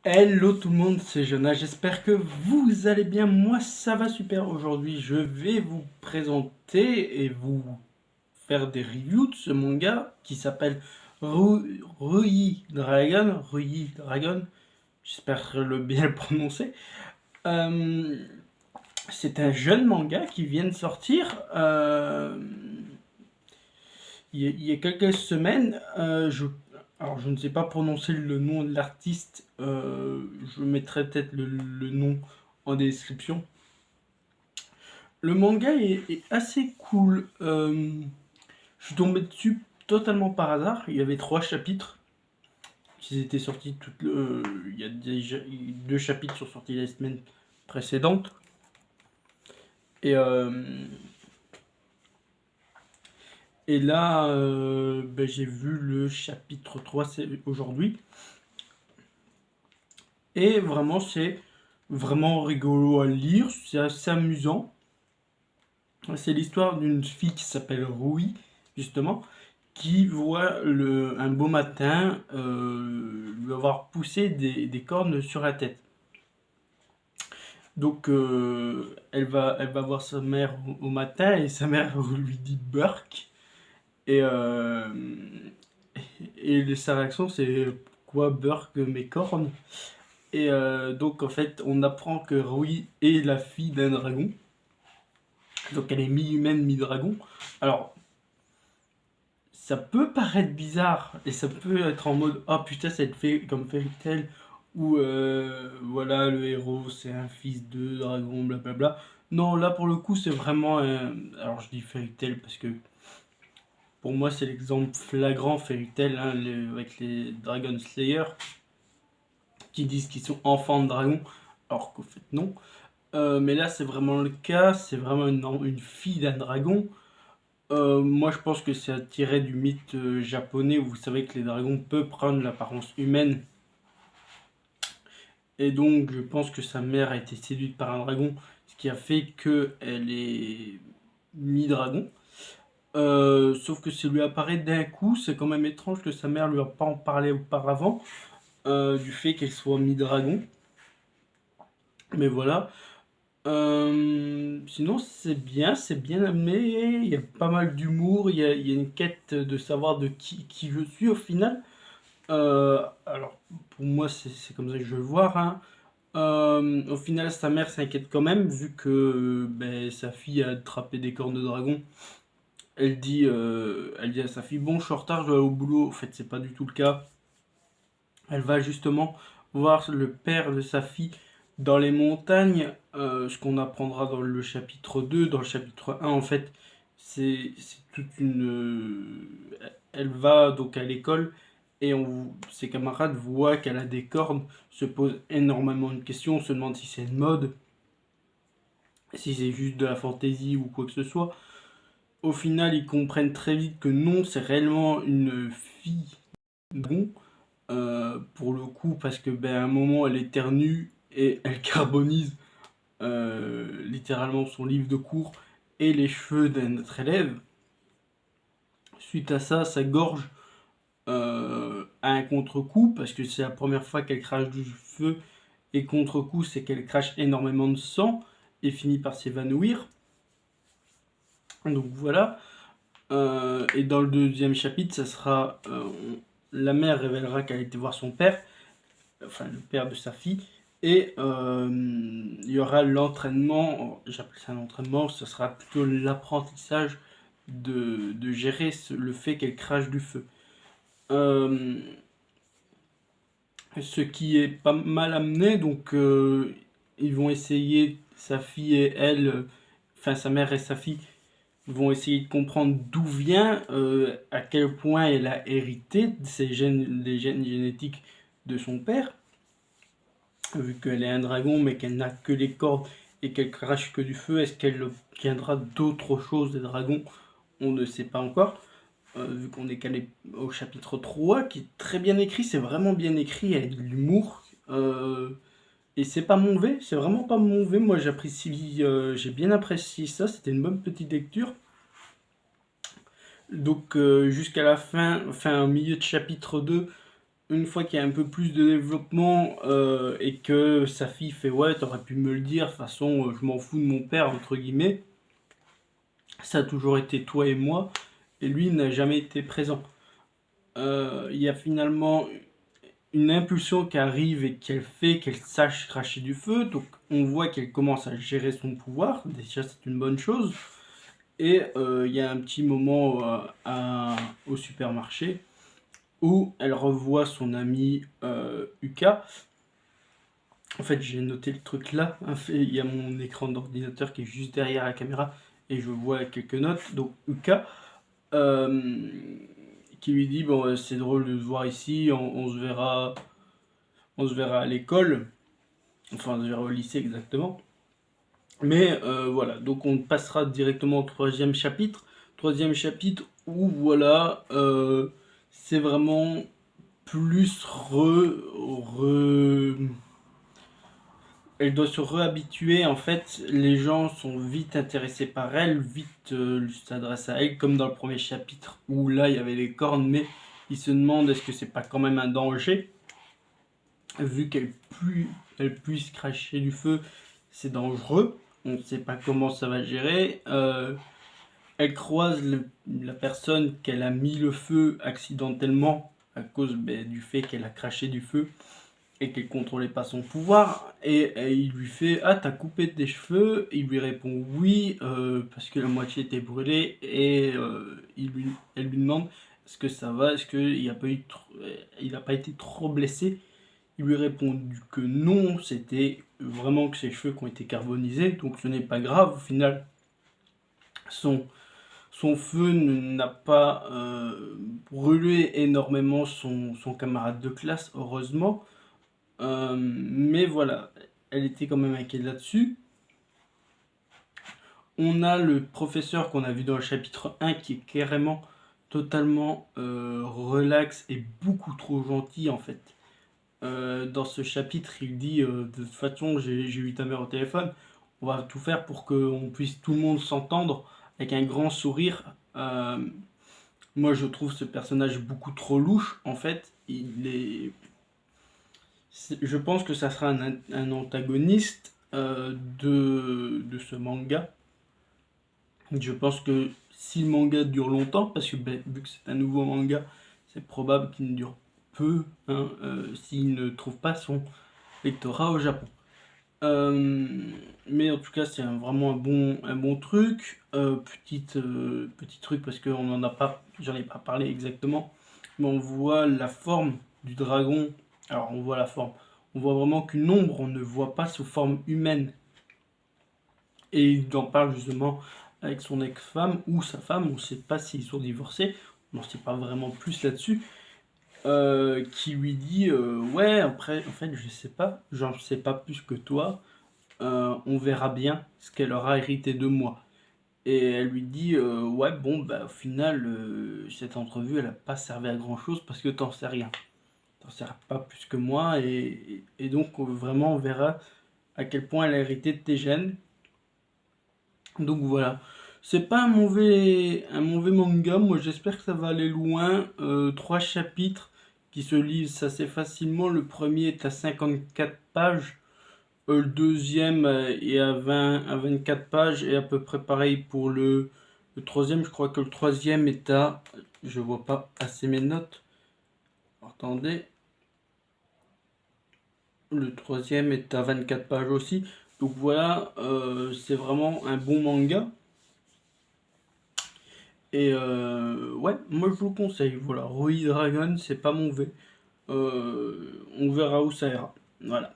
Hello tout le monde, c'est Jonas, j'espère que vous allez bien, moi ça va super. Aujourd'hui je vais vous présenter et vous faire des reviews de ce manga qui s'appelle Ruyi Dragon, j'espère le bien le prononcer. Euh, c'est un jeune manga qui vient de sortir il y a quelques semaines. Alors je ne sais pas prononcer le nom de l'artiste, je mettrai peut-être le nom en description. Le manga est assez cool. Je suis tombé dessus totalement par hasard. Il y avait 3 chapitres qui étaient sortis il y a déjà 2 chapitres sont sortis la semaine précédente. Et, euh, et là, j'ai vu le chapitre 3 aujourd'hui. Et vraiment, c'est vraiment rigolo à lire, c'est assez amusant. C'est l'histoire d'une fille qui s'appelle Rui, justement, qui voit un beau matin lui avoir poussé des cornes sur la tête. Donc elle va voir sa mère au matin et sa mère lui dit Burk. Et, euh, et sa réaction c'est quoi Burk mes cornes? Et donc en fait on apprend que Rui est la fille d'un dragon. Donc elle est mi-humaine, mi-dragon. Alors ça peut paraître bizarre et ça peut être en mode oh putain ça te fait comme Fairy Tail où voilà le héros c'est un fils de dragon blablabla. Non là pour le coup c'est vraiment alors je dis Fairy Tail parce que pour moi c'est l'exemple flagrant Fairy Tail hein, avec les Dragon Slayer qui disent qu'ils sont enfants de dragon alors qu'au fait non. Mais là c'est vraiment le cas, c'est vraiment une fille d'un dragon. Moi, je pense que c'est tiré du mythe japonais où vous savez que les dragons peuvent prendre l'apparence humaine. Et donc, je pense que sa mère a été séduite par un dragon, ce qui a fait qu'elle est mi-dragon. Sauf que ça lui apparaît d'un coup, c'est quand même étrange que sa mère lui a pas en parlé auparavant, du fait qu'elle soit mi-dragon. Mais voilà. Sinon, c'est bien amené, il y a pas mal d'humour, il y a une quête de savoir de qui je suis au final. Alors, pour moi, c'est comme ça que je veux le voir, hein. Au final, sa mère s'inquiète quand même, vu que ben, sa fille a attrapé des cornes de dragon. Elle dit à sa fille, bon, je suis en retard, je dois aller au boulot. En fait, c'est pas du tout le cas. Elle va justement voir le père de sa fille dans les montagnes, ce qu'on apprendra dans le chapitre 2. Dans le chapitre 1, en fait, c'est toute elle va donc à l'école et ses camarades voient qu'elle a des cornes, se posent énormément de questions, se demandent si c'est une mode, si c'est juste de la fantaisie ou quoi que ce soit. Au final, ils comprennent très vite que non, c'est réellement une fille dragon. Pour le coup, parce que ben, à un moment, elle éternue et elle carbonise littéralement son livre de cours et les cheveux de notre élève. Suite à ça, sa gorge a un contre-coup parce que c'est la première fois qu'elle crache du feu et contre-coup, c'est qu'elle crache énormément de sang et finit par s'évanouir. Donc voilà. Et dans le deuxième chapitre, ça sera la mère révélera qu'elle a été voir son père, enfin le père de sa fille, et il y aura l'entraînement, j'appelle ça un entraînement, ce sera plutôt l'apprentissage de gérer le fait qu'elle crache du feu. Euh, Ce qui est pas mal amené, donc ils vont essayer, sa fille et elle, enfin sa mère et sa fille, vont essayer de comprendre d'où vient, à quel point elle a hérité les gènes génétiques de son père, vu qu'elle est un dragon mais qu'elle n'a que les cordes et qu'elle crache que du feu. Est-ce qu'elle obtiendra d'autres choses des dragons? On ne sait pas encore, vu qu'on est calé au chapitre 3, qui est très bien écrit, c'est vraiment bien écrit, il y a de l'humour. Et c'est pas mauvais, c'est vraiment pas mauvais. Moi j'apprécie, j'ai bien apprécié ça, c'était une bonne petite lecture. Donc jusqu'à la fin, enfin au milieu de chapitre 2, une fois qu'il y a un peu plus de développement et que sa fille fait ouais, t'aurais pu me le dire, de toute façon, je m'en fous de mon père, entre guillemets, ça a toujours été toi et moi, et lui n'a jamais été présent. Il y a finalement une impulsion qui arrive et qu'elle fait qu'elle sache cracher du feu, donc on voit qu'elle commence à gérer son pouvoir, déjà c'est une bonne chose. Et il y a un petit moment au supermarché où elle revoit son ami Uka. En fait, j'ai noté le truc là. Il y a mon écran d'ordinateur qui est juste derrière la caméra et je vois quelques notes. Donc Uka euh, qui lui dit bon, c'est drôle de se voir ici, on se verra à l'école. Enfin, on se verra au lycée exactement. Mais voilà, donc on passera directement au troisième chapitre. Troisième chapitre où voilà, c'est vraiment plus elle doit se réhabituer. En fait, les gens sont vite intéressés par elle, vite s'adressent à elle, comme dans le premier chapitre où là il y avait les cornes, mais ils se demandent est-ce que c'est pas quand même un danger, vu elle puisse cracher du feu, c'est dangereux. On ne sait pas comment ça va gérer. Elle croise la personne qu'elle a mis le feu accidentellement à cause du fait qu'elle a craché du feu et qu'elle contrôlait pas son pouvoir. Et il lui fait ah, t'as coupé tes cheveux? Il lui répond oui, parce que la moitié était brûlée. Et elle lui demande est-ce que ça va, est-ce qu'il n'a pas, il a pas été trop blessé? Il lui répond que non, c'était vraiment que ses cheveux qui ont été carbonisés, donc ce n'est pas grave. Au final, son feu n'a pas brûlé énormément son camarade de classe, heureusement. Mais voilà, elle était quand même inquiète là-dessus. On a le professeur qu'on a vu dans le chapitre 1 qui est carrément totalement relax et beaucoup trop gentil en fait. Dans ce chapitre, il dit de toute façon, j'ai eu ta mère au téléphone, on va tout faire pour qu'on puisse tout le monde s'entendre avec un grand sourire. Moi, je trouve ce personnage beaucoup trop louche. En fait, je pense que ça sera un antagoniste de ce manga. Je pense que si le manga dure longtemps, parce que vu que c'est un nouveau manga, c'est probable qu'il ne dure peu, hein, s'il ne trouve pas son lectorat au Japon. Mais en tout cas, c'est vraiment un bon truc. Petit truc parce que j'en ai pas parlé exactement, mais on voit la forme du dragon. Alors, on voit la forme. On voit vraiment qu'une ombre, on ne voit pas sous forme humaine. Et il en parle justement avec son ex-femme ou sa femme, on ne sait pas s'ils sont divorcés, on n'en sait pas vraiment plus là-dessus, qui lui dit ouais, après, en fait, je sais pas, j'en sais pas plus que toi, on verra bien ce qu'elle aura hérité de moi. Et elle lui dit ouais, bon, bah, au final, cette entrevue, elle n'a pas servi à grand chose parce que t'en sais rien. T'en sais pas plus que moi, et donc vraiment, on verra à quel point elle a hérité de tes gènes. Donc voilà, c'est pas un mauvais manga, moi j'espère que ça va aller loin. 3 chapitres qui se lisent assez facilement, le premier est à 54 pages, le deuxième est à 24 pages, et à peu près pareil pour le troisième. Je crois que le troisième est à... Je vois pas assez mes notes, attendez. Le troisième est à 24 pages aussi, donc voilà, c'est vraiment un bon manga. Et ouais, moi je vous le conseille. Voilà, Roi Dragon, c'est pas mauvais. On verra où ça ira. Voilà.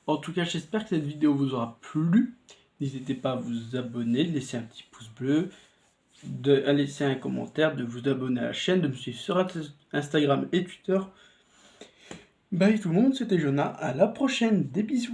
En tout cas, j'espère que cette vidéo vous aura plu. N'hésitez pas à vous abonner, de laisser un petit pouce bleu, à laisser un commentaire, de vous abonner à la chaîne, de me suivre sur Instagram et Twitter. Bye tout le monde, c'était Jonah. À la prochaine. Des bisous.